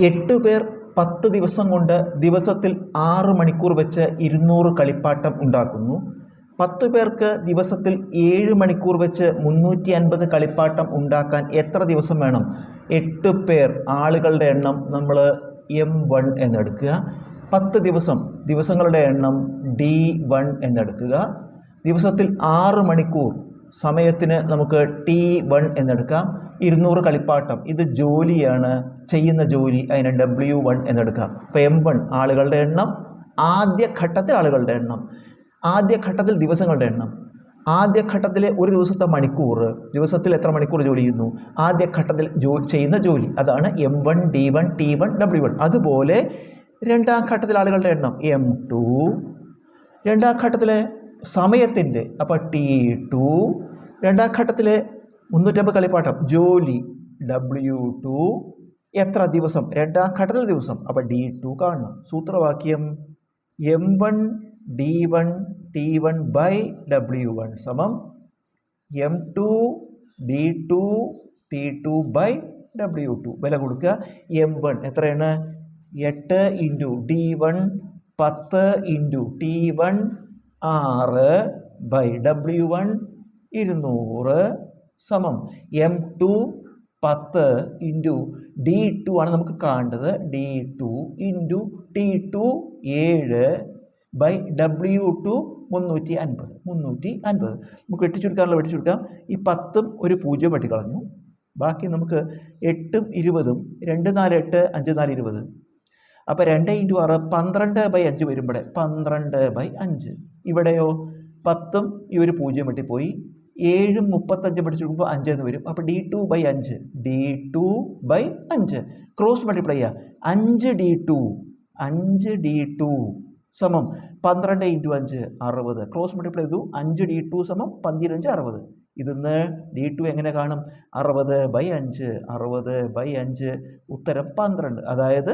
8 പേർ 10 ദിവസം കൊണ്ട് ദിവസത്തിൽ 6 മണിക്കൂർ വെച്ച് 200 കളിപ്പാട്ടം ഉണ്ടാക്കുന്നു. 10 പേർക്ക് ദിവസത്തിൽ 7 മണിക്കൂർ വെച്ച് 350 കളിപ്പാട്ടം ഉണ്ടാക്കാൻ എത്ര ദിവസം വേണം? 8 പേർ ആളുകളുടെ എണ്ണം നമ്മൾ M1 എന്നെടുക്കുക. 10 ദിവസങ്ങളുടെ എണ്ണം D1 എന്നെടുക്കുക. ദിവസത്തിൽ 6 മണിക്കൂർ സമയത്തിന് നമുക്ക് T1 എന്നെടുക്കാം. 200 കളിപ്പാട്ടം, ഇത് ജോലിയാണ്, ചെയ്യുന്ന ജോലി, അതിന് W1 എന്നെടുക്കാം. അപ്പോൾ M1 ആളുകളുടെ എണ്ണം, ആദ്യഘട്ടത്തിൽ ആളുകളുടെ എണ്ണം, ആദ്യഘട്ടത്തിൽ ദിവസങ്ങളുടെ എണ്ണം, ആദ്യഘട്ടത്തിലെ ഒരു ദിവസത്തെ മണിക്കൂർ, ദിവസത്തിൽ എത്ര മണിക്കൂർ ജോലി ചെയ്യുന്നു, ആദ്യഘട്ടത്തിൽ ചെയ്യുന്ന ജോലി, അതാണ് M1 D1 T1 W1. അതുപോലെ രണ്ടാം ഘട്ടത്തിൽ ആളുകളുടെ എണ്ണം M2, രണ്ടാം ഘട്ടത്തിലെ സമയത്തിൻ്റെ, അപ്പോൾ T2, രണ്ടാം ഘട്ടത്തിലെ 350 കളിപ്പാട്ടം ജോലി W2, എത്ര ദിവസം, രണ്ടാം ഘട്ടത്തിൽ ദിവസം, അപ്പോൾ D2 കാണണം. സൂത്രവാക്യം M1 D1 T1 by W1 സമം M2 D2 T2 by W2. വില കൊടുക്കുക. M1 എത്രയാണ്? 8 into D1 10 into T1 6 by W1 200 സമം M2 10 ഇൻറ്റു D2 ആണ് നമുക്ക് കാണേണ്ടത്, D2 into T2 7 by W2 350. നമുക്ക് വെട്ടിച്ചുരുക്കാനുള്ള വെട്ടിച്ചുരുക്കാം. ഈ 10ഉം ഒരു 0 വെട്ടിക്കളഞ്ഞു. ബാക്കി നമുക്ക് 8ഉം 20ഉം 2 4 8 5 4 20. അപ്പോൾ 2 ഇൻറ്റു 6 12 ബൈ 5 വരുമ്പോഴേ 12 ബൈ 5. ഇവിടെയോ 10ഉം ഈ ഒരു 0 വെട്ടിപ്പോയി, 7ഉം 35 പഠിച്ചെടുക്കുമ്പോൾ 5 എന്ന് വരും. അപ്പോൾ D2 by 5, D2 by 5 cross multiply ചെയ്യുക. 5 D2 സമം 12 ഇൻറ്റു 5 60. ക്രോസ് മൾട്ടിപ്ലൈ ചെയ്തു. 5 D2 സമം 15 60. ഇതിന്ന് D2 എങ്ങനെ കാണും? 60 ബൈ 5, 60 ബൈ 5, ഉത്തരം 12. അതായത്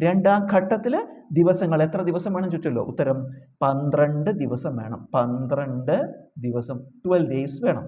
രണ്ടാം ഘട്ടത്തിൽ ദിവസങ്ങൾ എത്ര ദിവസം വേണം ചോദിച്ചല്ലോ, ഉത്തരം 12 ദിവസം വേണം. 12 ദിവസം, 12 days വേണം.